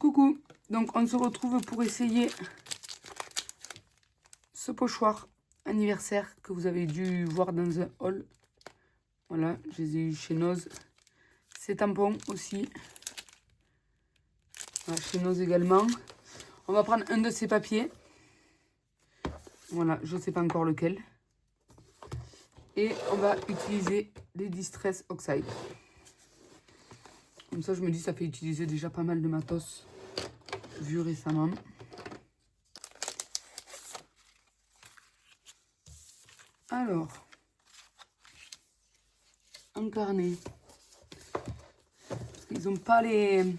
Coucou, donc on se retrouve pour essayer ce pochoir anniversaire que vous avez dû voir dans un haul. Voilà, je les ai eu chez Noz. Ces tampons aussi. Voilà, chez Noz également. On va prendre un de ces papiers. Voilà, je ne sais pas encore lequel. Et on va utiliser des Distress Oxide. Comme ça, je me dis, ça fait utiliser déjà pas mal de matos vu récemment. Alors, un carnet. Parce qu'ils n'ont pas les...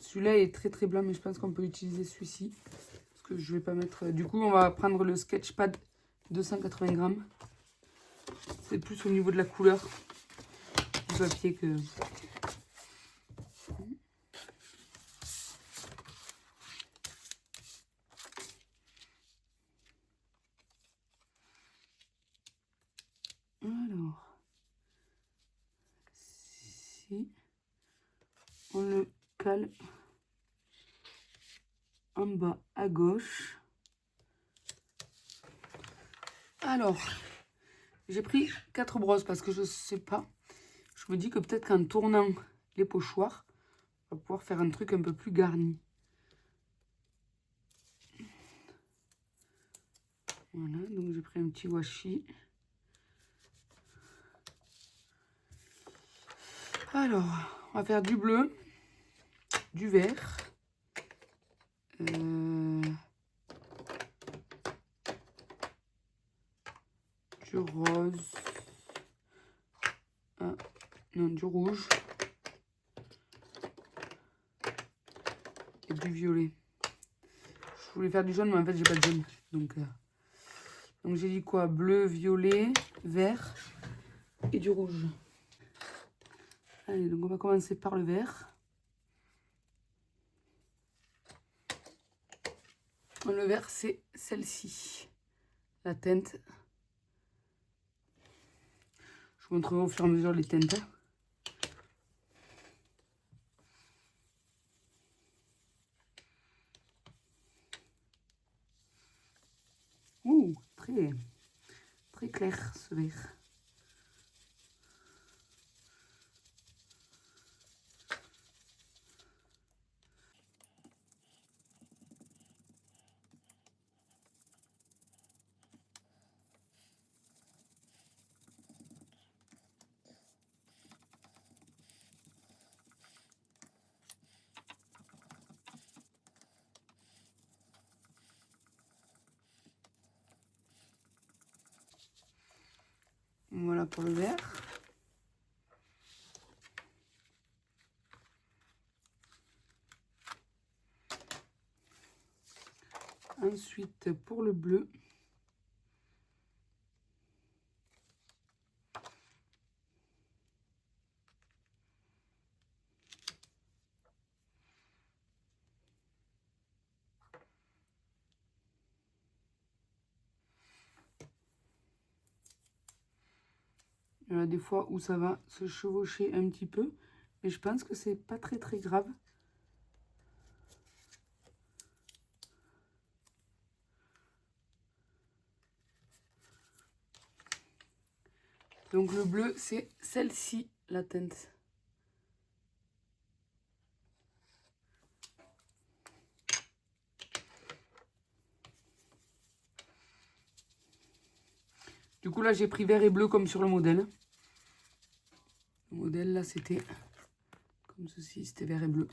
Celui-là est très très blanc, mais je pense qu'on peut utiliser celui-ci. Parce que je vais pas mettre... Du coup, on va prendre le Sketchpad 280 grammes. C'est plus au niveau de la couleur du papier que... Alors, si on le cale en bas à gauche. Alors, j'ai pris 4 brosses parce que je sais pas. Je me dis que peut-être qu'en tournant les pochoirs, on va pouvoir faire un truc un peu plus garni. Voilà, donc j'ai pris un petit washi. Alors, on va faire du bleu, du vert, du rose, non, du rouge et du violet. Je voulais faire du jaune, mais en fait, j'ai pas de jaune. Donc j'ai dit quoi? Bleu, violet, vert et du rouge. Allez, donc on va commencer par le vert. Le vert, c'est celle-ci, la teinte. Je vous montrerai au fur et à mesure les teintes. Ouh, très clair ce vert. Voilà pour le vert. Ensuite, pour le bleu. Il y en a des fois où ça va se chevaucher un petit peu, mais je pense que c'est pas très grave. Donc le bleu, c'est celle-ci, la teinte. Du coup, là, j'ai pris vert et bleu comme sur le modèle. Le modèle, là, c'était comme ceci, c'était vert et bleu.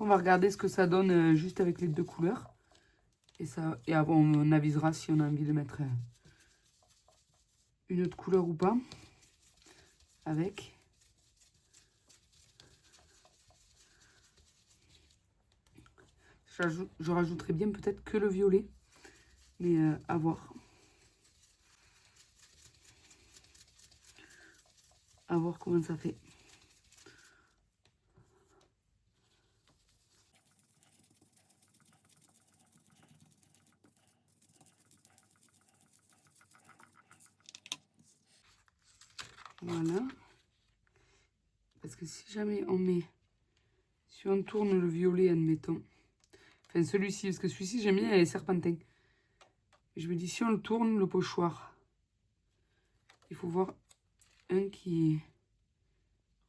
On va regarder ce que ça donne juste avec les deux couleurs. Et avant, on avisera si on a envie de mettre une autre couleur ou pas. Avec. Je rajouterai bien peut-être que le violet. Mais à voir. à voir comment ça fait. Voilà. Parce que si jamais on met, si on tourne le violet, admettons, enfin celui-ci, parce que celui-ci j'aime bien les serpentins. Je me dis si on le tourne, le pochoir, il faut voir un qui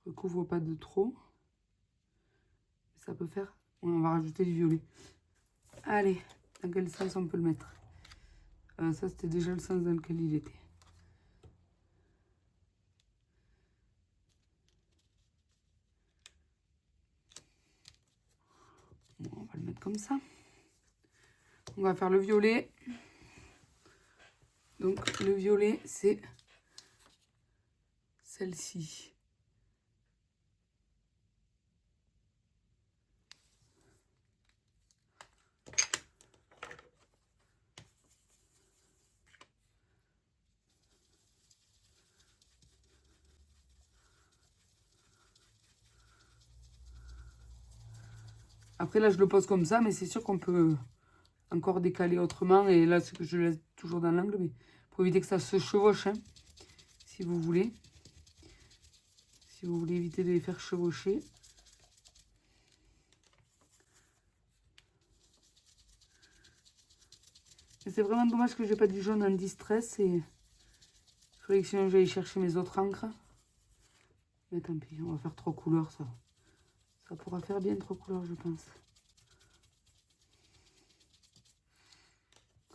recouvre pas de trop. Ça peut faire, on va rajouter du violet. Allez, dans quel sens on peut le mettre? Ça c'était déjà le sens dans lequel il était. Bon, on va le mettre comme ça. On va faire le violet. Donc le violet, c'est celle-ci. Après là, je le pose comme ça, mais c'est sûr qu'on peut encore décaler autrement. Et là, c'est que je laisse toujours dans l'angle, mais pour éviter que ça se chevauche, hein, si vous voulez. Si vous voulez éviter de les faire chevaucher. C'est vraiment dommage que j'ai pas du jaune en distress. Et il faudrait que sinon j'aille chercher mes autres encres. Mais tant pis, on va faire 3 couleurs, ça. Ça pourra faire bien 3 couleurs, je pense.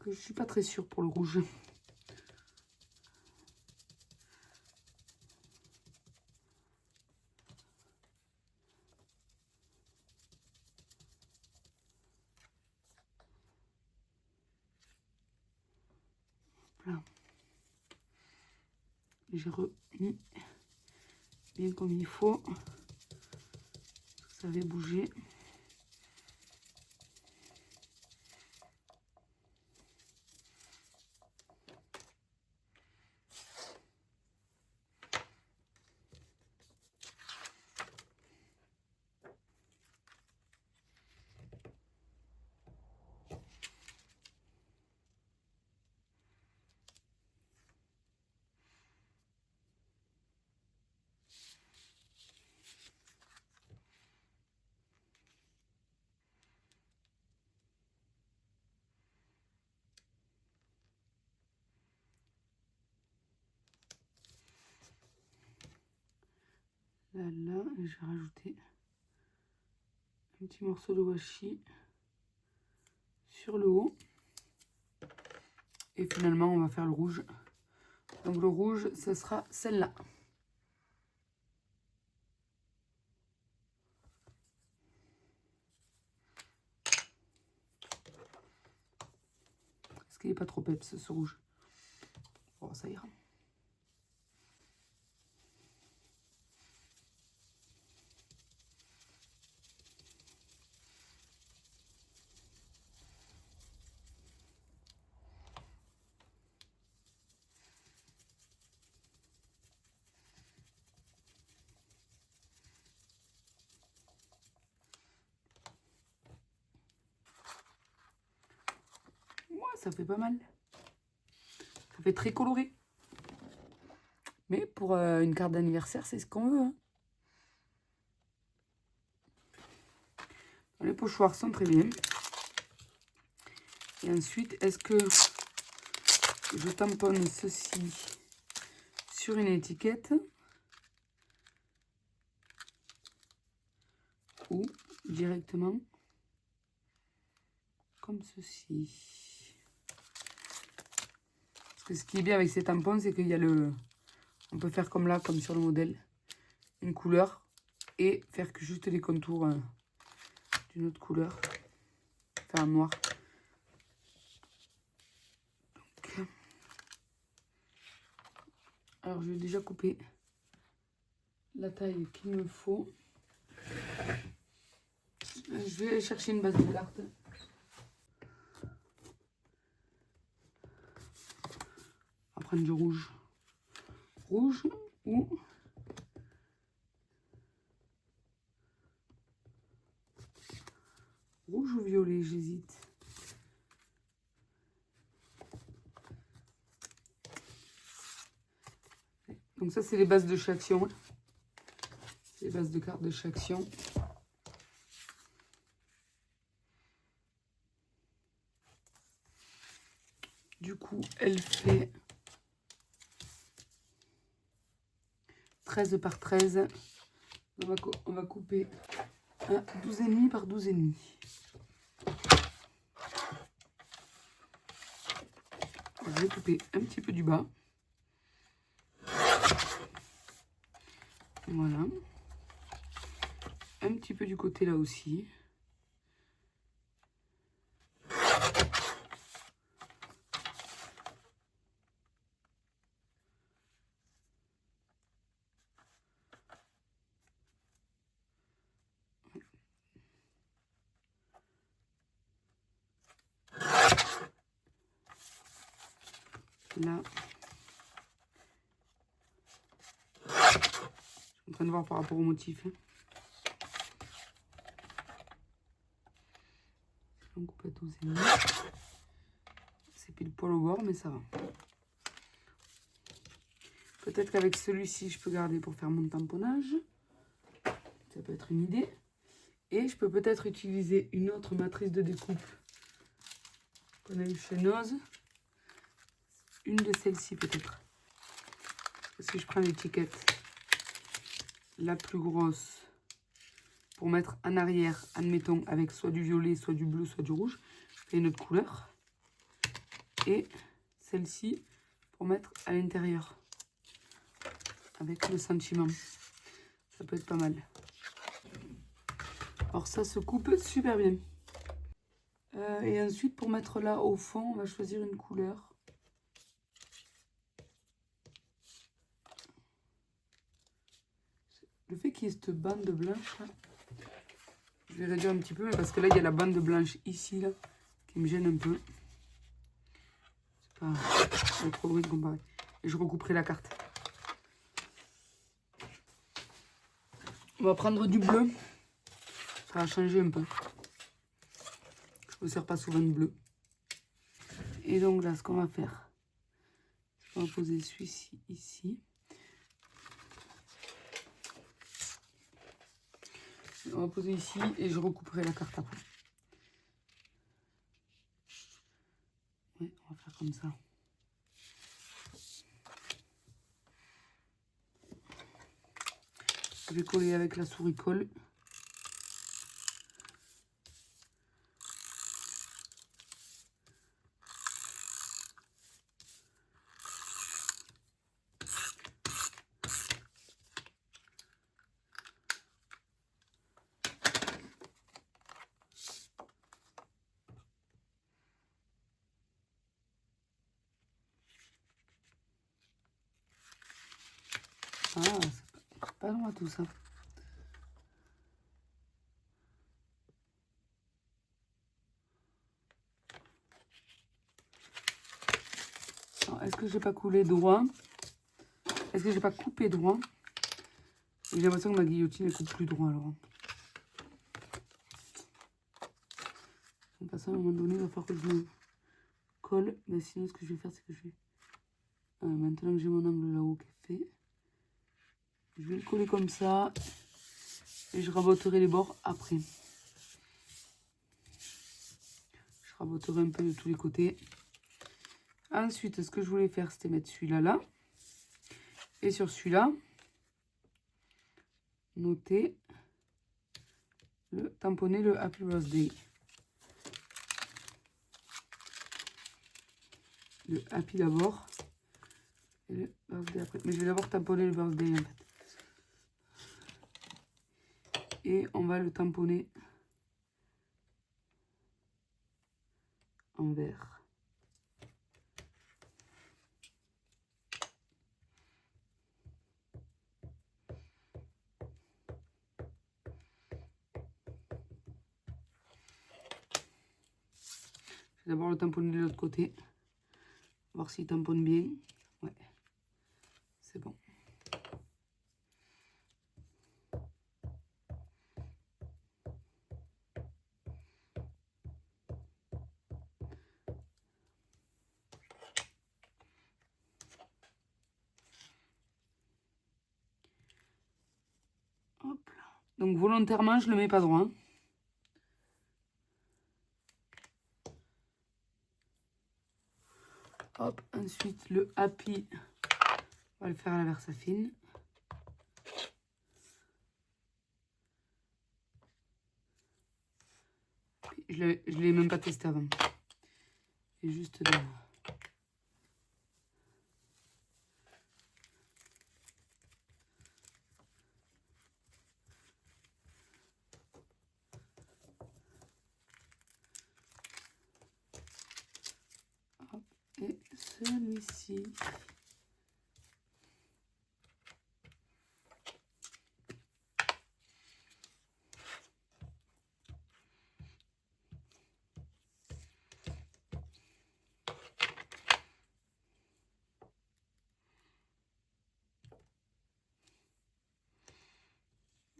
Que je suis pas très sûre pour le rouge. Voilà. J'ai remis bien comme il faut. Ça avait bougé. Là, et je vais rajouter un petit morceau de washi sur le haut. Et finalement, on va faire le rouge. Donc le rouge, ce sera celle-là. Est-ce qu'il n'est pas trop peps, ce rouge? Bon, ça ira. Ouais, ça fait pas mal. Ça fait très coloré. Mais pour une carte d'anniversaire, c'est ce qu'on veut. Hein. Les pochoirs sont très bien. Et ensuite, est-ce que je tamponne ceci sur une étiquette ou directement comme ceci? Parce que ce qui est bien avec ces tampons, c'est qu'il y a le... On peut faire comme là, comme sur le modèle, une couleur et faire que juste les contours d'une autre couleur, enfin en noir. Donc, alors je vais déjà couper la taille qu'il me faut. Je vais aller chercher une base de cartes. On va prendre du rouge. Rouge ou rouge ou violet, j'hésite. Donc ça, c'est les bases de chaque action. C'est les bases de cartes de chaque action. Du coup, elle fait 13 par 13. On va couper un 12,5 par 12,5. Je vais couper un petit peu du bas. Voilà. Un petit peu du côté là aussi. Là. Je suis en train de voir par rapport au motif. On coupe à 12,5. C'est pile poil au bord, mais ça va. Peut-être qu'avec celui-ci, je peux garder pour faire mon tamponnage. Ça peut être une idée. Et je peux peut-être utiliser une autre matrice de découpe qu'on a eu chez Noz. Une de celles-ci peut-être. Si je prends l'étiquette la plus grosse pour mettre en arrière, admettons, avec soit du violet, soit du bleu, soit du rouge, je fais une autre couleur. Et celle-ci pour mettre à l'intérieur avec le sentiment. Ça peut être pas mal. Alors ça se coupe super bien. Et ensuite, pour mettre là au fond, on va choisir une couleur. Le fait qu'il y ait cette bande blanche là, je vais réduire un petit peu, mais parce que là, il y a la bande blanche ici, là, qui me gêne un peu. C'est pas trop bruit comparé. Et je recouperai la carte. On va prendre du bleu. Ça va changer un peu. Je ne me sers pas souvent de bleu. Et donc là, ce qu'on va faire, on va poser celui-ci ici. On va poser ici et je recouperai la carte après. Oui, on va faire comme ça. Je vais coller avec la souris colle. Ah, c'est pas loin tout ça. Est-ce que j'ai pas coulé droit? Est-ce que j'ai pas coupé droit? J'ai l'impression que ma guillotine ne coupe plus droit alors. Donc à ça, à un moment donné, il va falloir que je me colle. Mais sinon, ce que je vais faire, c'est que je vais... maintenant que j'ai mon angle là-haut qui est fait, je vais le coller comme ça. Et je raboterai les bords après. Je raboterai un peu de tous les côtés. Ensuite, ce que je voulais faire, c'était mettre celui-là là. Et sur celui-là, noter le tamponner le Happy Birthday. Le Happy d'abord. Et le Birthday après. Mais je vais d'abord tamponner le Birthday en fait. Et on va le tamponner en vert. Je vais d'abord le tamponner de l'autre côté. Voir s'il tamponne bien. Ouais, c'est bon. Donc volontairement, je le mets pas droit. Hein. Hop, ensuite le happy, on va le faire à la Versafine. Je l'ai même pas testé avant. Et juste de... Hop, et celui-ci.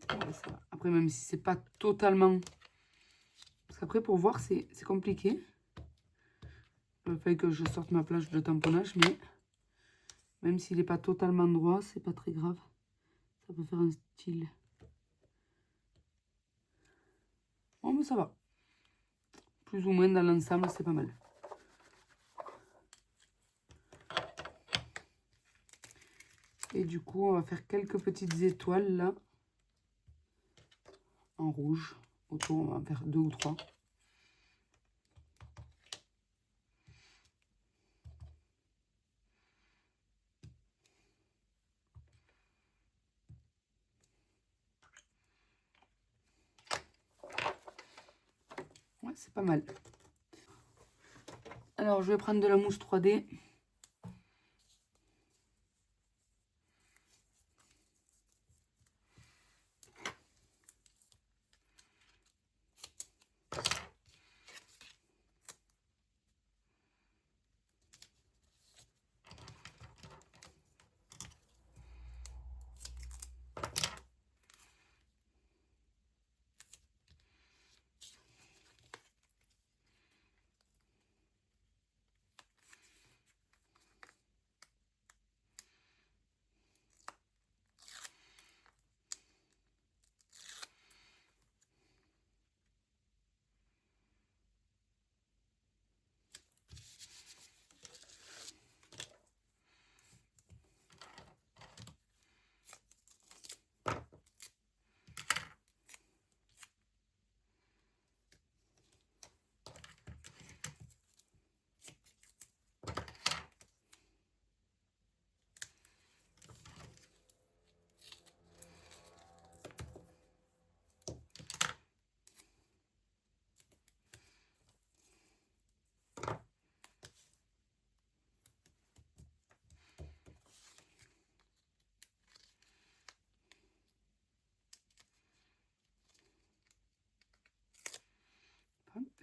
Ouais, ça va. Après, même si c'est pas totalement... Parce qu'après, pour voir, c'est compliqué. Il fallait que je sorte ma plage de tamponnage, mais même s'il n'est pas totalement droit, c'est pas très grave. Ça peut faire un style. Bon, mais ça va. Plus ou moins dans l'ensemble, c'est pas mal. Et du coup, on va faire quelques petites étoiles là. En rouge. Autour, on va en faire 2 ou 3. Ouais, c'est pas mal. Alors, je vais prendre de la mousse 3D.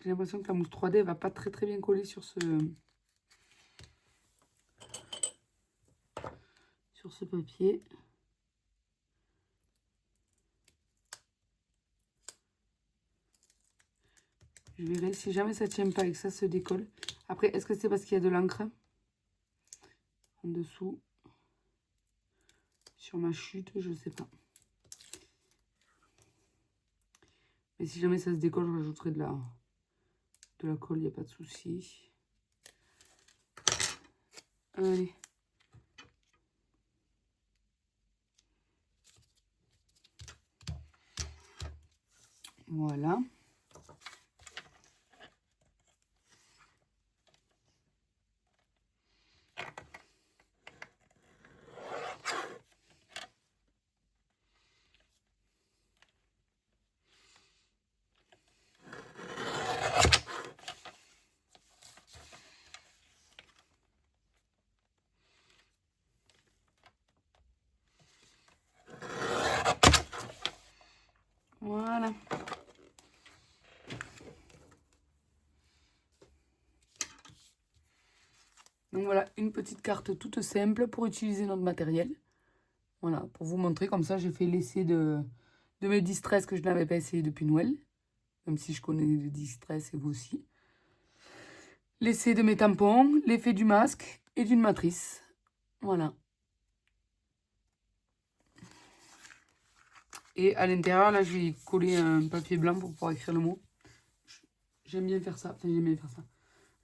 J'ai l'impression que la mousse 3D va pas très bien coller sur ce papier. Je verrai si jamais ça tient pas et que ça se décolle. Après, est-ce que c'est parce qu'il y a de l'encre en dessous sur ma chute? Je sais pas. Mais si jamais ça se décolle, je rajouterai de la colle, il n'y a pas de souci. Allez. Voilà. Voilà. Donc voilà, une petite carte toute simple pour utiliser notre matériel. Voilà, pour vous montrer, comme ça j'ai fait l'essai de mes distress que je n'avais pas essayé depuis Noël. Même si je connais les distress et vous aussi. L'essai de mes tampons, l'effet du masque et d'une matrice. Voilà. Et à l'intérieur, là, je vais coller un papier blanc pour pouvoir écrire le mot. J'aime bien faire ça. Enfin, j'aime bien faire ça.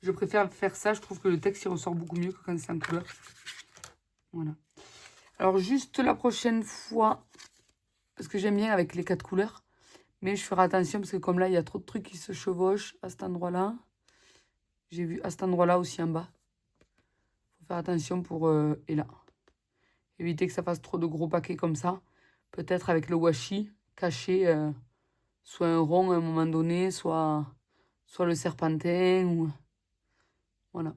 Je préfère faire ça. Je trouve que le texte, il ressort beaucoup mieux que quand c'est en couleur. Voilà. Alors, juste la prochaine fois, parce que j'aime bien avec les 4 couleurs, mais je ferai attention parce que comme là, il y a trop de trucs qui se chevauchent à cet endroit-là. J'ai vu à cet endroit-là aussi en bas. Faut faire attention pour... et là. Éviter que ça fasse trop de gros paquets comme ça. Peut-être avec le washi, cacher soit un rond à un moment donné, soit le serpentin. Ou... Voilà.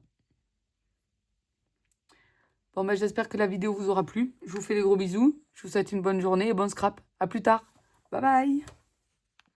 Bon, ben, j'espère que la vidéo vous aura plu. Je vous fais des gros bisous. Je vous souhaite une bonne journée et bon scrap. À plus tard. Bye bye.